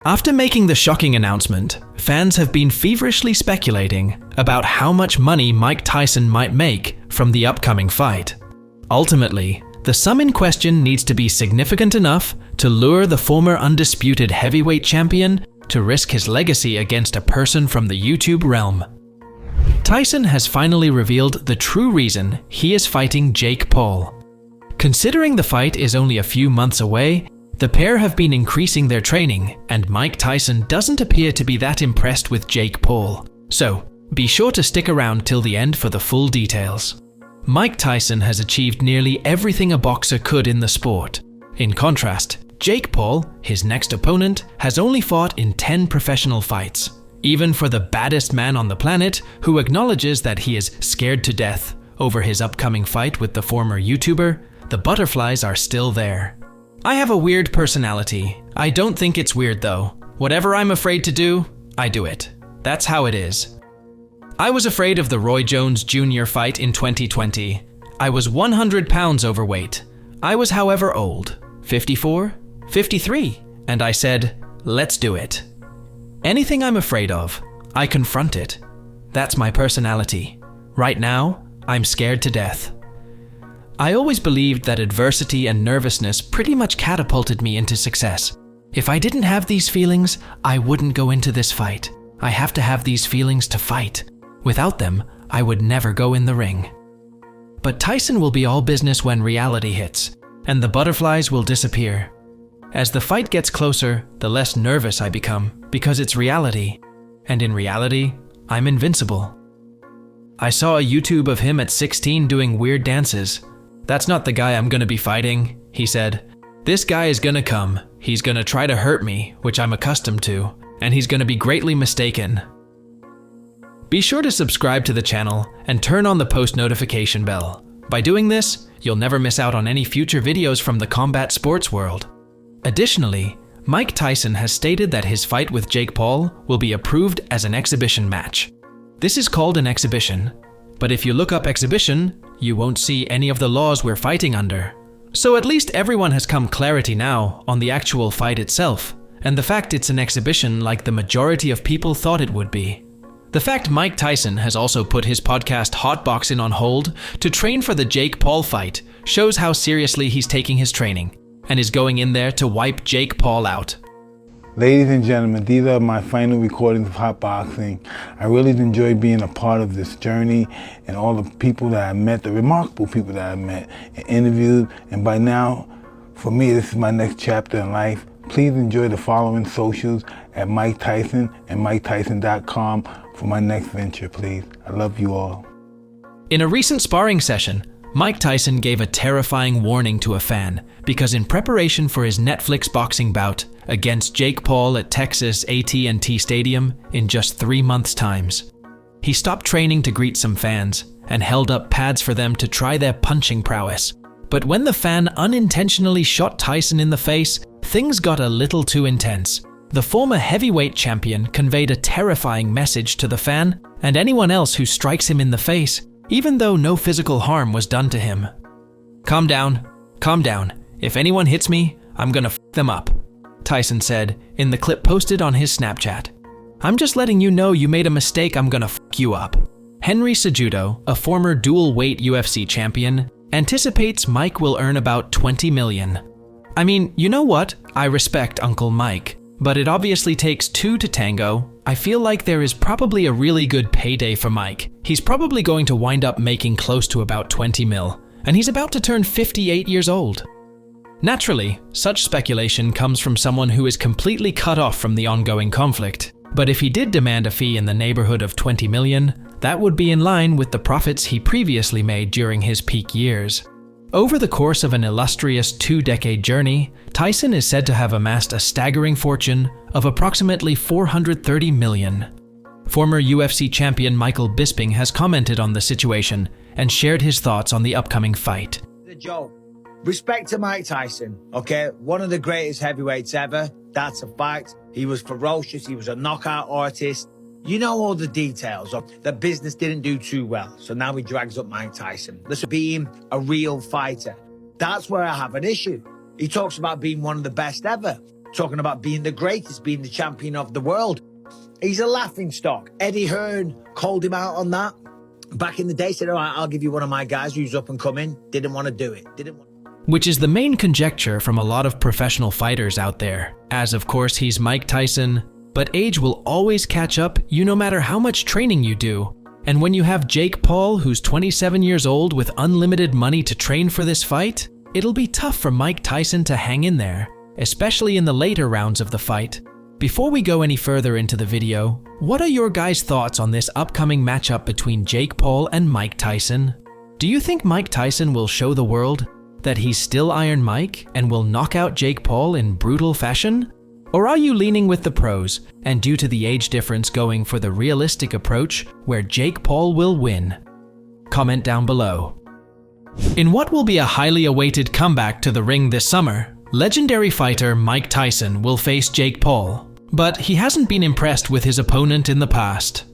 After making the shocking announcement, fans have been feverishly speculating about how much money Mike Tyson might make from the upcoming fight. Ultimately, the sum in question needs to be significant enough to lure the former undisputed heavyweight champion to risk his legacy against a person from the YouTube realm. Tyson has finally revealed the true reason he is fighting Jake Paul. Considering the fight is only a few months away, the pair have been increasing their training, and Mike Tyson doesn't appear to be that impressed with Jake Paul. So, be sure to stick around till the end for the full details. Mike Tyson has achieved nearly everything a boxer could in the sport. In contrast, Jake Paul, his next opponent, has only fought in 10 professional fights. Even for the baddest man on the planet, who acknowledges that he is scared to death over his upcoming fight with the former YouTuber, the butterflies are still there. I have a weird personality. I don't think it's weird though. Whatever I'm afraid to do, I do it. That's how it is. I was afraid of the Roy Jones Jr. fight in 2020. I was 100 pounds overweight. I was, however, old, 54, 53, and I said, let's do it. Anything I'm afraid of, I confront it. That's my personality. Right now, I'm scared to death. I always believed that adversity and nervousness pretty much catapulted me into success. If I didn't have these feelings, I wouldn't go into this fight. I have to have these feelings to fight. Without them, I would never go in the ring. But Tyson will be all business when reality hits, and the butterflies will disappear. As the fight gets closer, the less nervous I become, because it's reality. And in reality, I'm invincible. I saw a YouTube of him at 16 doing weird dances. That's not the guy I'm gonna be fighting, he said. This guy is gonna come. He's gonna try to hurt me, which I'm accustomed to, and he's gonna be greatly mistaken. Be sure to subscribe to the channel and turn on the post notification bell. By doing this, you'll never miss out on any future videos from the combat sports world. Additionally, Mike Tyson has stated that his fight with Jake Paul will be approved as an exhibition match. This is called an exhibition, but if you look up exhibition, you won't see any of the laws we're fighting under. So at least everyone has come clarity now on the actual fight itself, and the fact it's an exhibition like the majority of people thought it would be. The fact Mike Tyson has also put his podcast Hotboxing on hold to train for the Jake Paul fight shows how seriously he's taking his training, and is going in there to wipe Jake Paul out. Ladies and gentlemen, these are my final recordings of Hotboxing. I really enjoyed being a part of this journey and all the people that I met, the remarkable people that I met and interviewed. And by now, for me, this is my next chapter in life. Please enjoy the following socials at Mike Tyson and MikeTyson.com for my next venture, please. I love you all. In a recent sparring session, Mike Tyson gave a terrifying warning to a fan because in preparation for his Netflix boxing bout against Jake Paul at Texas AT&T Stadium in just 3 months' times, he stopped training to greet some fans and held up pads for them to try their punching prowess. But when the fan unintentionally shot Tyson in the face, things got a little too intense. The former heavyweight champion conveyed a terrifying message to the fan and anyone else who strikes him in the face, even though no physical harm was done to him. Calm down, calm down. If anyone hits me, I'm gonna f them up, Tyson said in the clip posted on his Snapchat. I'm just letting you know you made a mistake, I'm gonna f you up. Henry Cejudo, a former dual-weight UFC champion, anticipates Mike will earn about $20 million. I mean, you know what? I respect Uncle Mike, but it obviously takes two to tango. I feel like there is probably a really good payday for Mike. He's probably going to wind up making close to about 20 mil, and he's about to turn 58 years old. Naturally, such speculation comes from someone who is completely cut off from the ongoing conflict. But if he did demand a fee in the neighborhood of 20 million, that would be in line with the profits he previously made during his peak years. Over the course of an illustrious 2-decade journey, Tyson is said to have amassed a staggering fortune of approximately $430 million. Former UFC champion Michael Bisping has commented on the situation and shared his thoughts on the upcoming fight. The joke. Respect to Mike Tyson, okay? One of the greatest heavyweights ever. That's a fact. He was ferocious. He was a knockout artist. You know all the details of the business didn't do too well. So now he drags up Mike Tyson. This being a real fighter. That's where I have an issue. He talks about being one of the best ever. talking about being the greatest, being the champion of the world. He's a laughing stock. Eddie Hearn called him out on that. Back in the day, said, all right, I'll give you one of my guys who's up and coming. Didn't want to do it. Which is the main conjecture from a lot of professional fighters out there, as of course he's Mike Tyson, but age will always catch up you no matter how much training you do. And when you have Jake Paul, who's 27 years old with unlimited money to train for this fight, it'll be tough for Mike Tyson to hang in there, especially in the later rounds of the fight. Before we go any further into the video, what are your guys' thoughts on this upcoming matchup between Jake Paul and Mike Tyson? Do you think Mike Tyson will show the world that he's still Iron Mike and will knock out Jake Paul in brutal fashion? Or are you leaning with the pros and due to the age difference going for the realistic approach where Jake Paul will win? Comment down below. In what will be a highly awaited comeback to the ring this summer, legendary fighter Mike Tyson will face Jake Paul. But he hasn't been impressed with his opponent in the past.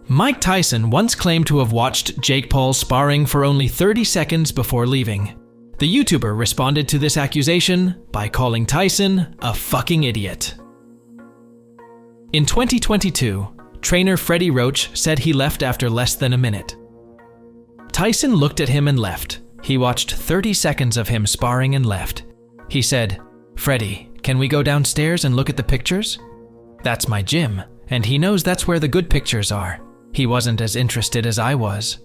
Mike Tyson once claimed to have watched Jake Paul sparring for only 30 seconds before leaving. The YouTuber responded to this accusation by calling Tyson a fucking idiot. In 2022, trainer Freddie Roach said he left after less than a minute. Tyson looked at him and left. He watched 30 seconds of him sparring and left. He said, "Freddie, can we go downstairs and look at the pictures? That's my gym, and he knows that's where the good pictures are." He wasn't as interested as I was.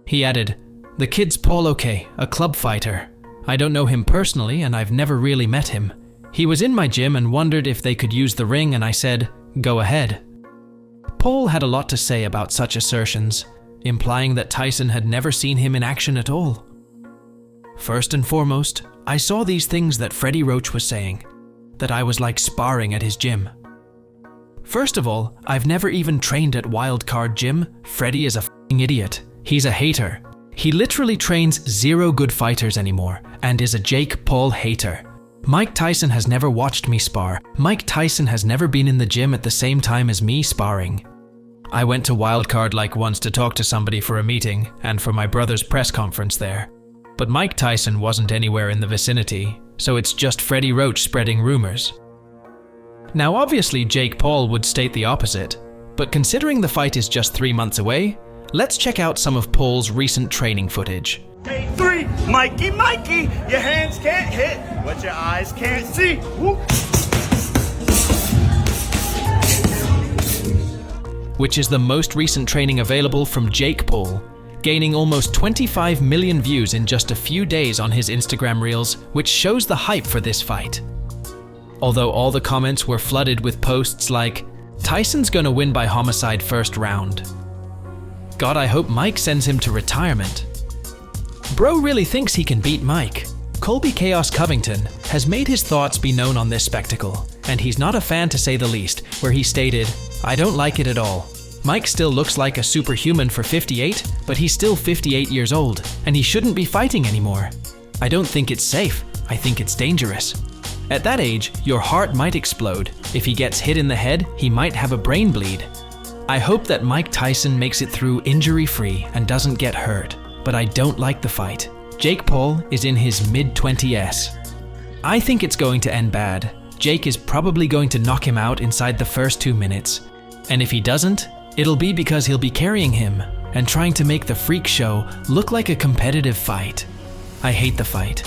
He added, "The kid's Paul okay, a club fighter. I don't know him personally and I've never really met him. He was in my gym and wondered if they could use the ring and I said, go ahead." Paul had a lot to say about such assertions, implying that Tyson had never seen him in action at all. First and foremost, I saw these things that Freddie Roach was saying, that I was like sparring at his gym. First of all, I've never even trained at Wildcard Gym. Freddie is a f***ing idiot. He's a hater. He literally trains zero good fighters anymore and is a Jake Paul hater. Mike Tyson has never watched me spar. Mike Tyson has never been in the gym at the same time as me sparring. I went to Wildcard like once to talk to somebody for a meeting and for my brother's press conference there. But Mike Tyson wasn't anywhere in the vicinity, so it's just Freddie Roach spreading rumors. Now obviously Jake Paul would state the opposite, but considering the fight is just 3 months away, let's check out some of Paul's recent training footage. Day 3, Mikey, your hands can't hit what your eyes can't see. Woo. Which is the most recent training available from Jake Paul, gaining almost 25 million views in just a few days on his Instagram Reels, which shows the hype for this fight. Although all the comments were flooded with posts like, "Tyson's gonna win by homicide first round." "God, I hope Mike sends him to retirement." "Bro really thinks he can beat Mike." Colby Chaos Covington has made his thoughts be known on this spectacle, and he's not a fan to say the least, where he stated, "I don't like it at all. Mike still looks like a superhuman for 58, but he's still 58 years old, and he shouldn't be fighting anymore. I don't think it's safe. I think it's dangerous. At that age, your heart might explode. If he gets hit in the head, he might have a brain bleed. I hope that Mike Tyson makes it through injury-free and doesn't get hurt, but I don't like the fight. Jake Paul is in his mid-20s. I think it's going to end bad. Jake is probably going to knock him out inside the first 2 minutes. And if he doesn't, it'll be because he'll be carrying him and trying to make the freak show look like a competitive fight. I hate the fight.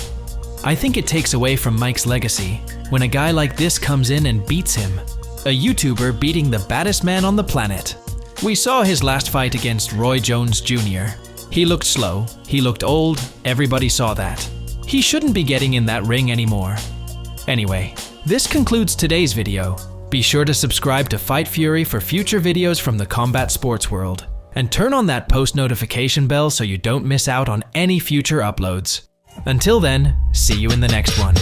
I think it takes away from Mike's legacy when a guy like this comes in and beats him. A YouTuber beating the baddest man on the planet. We saw his last fight against Roy Jones Jr. He looked slow, he looked old, everybody saw that. He shouldn't be getting in that ring anymore. Anyway, this concludes today's video. Be sure to subscribe to Fight Fury for future videos from the combat sports world. And turn on that post notification bell so you don't miss out on any future uploads. Until then, see you in the next one.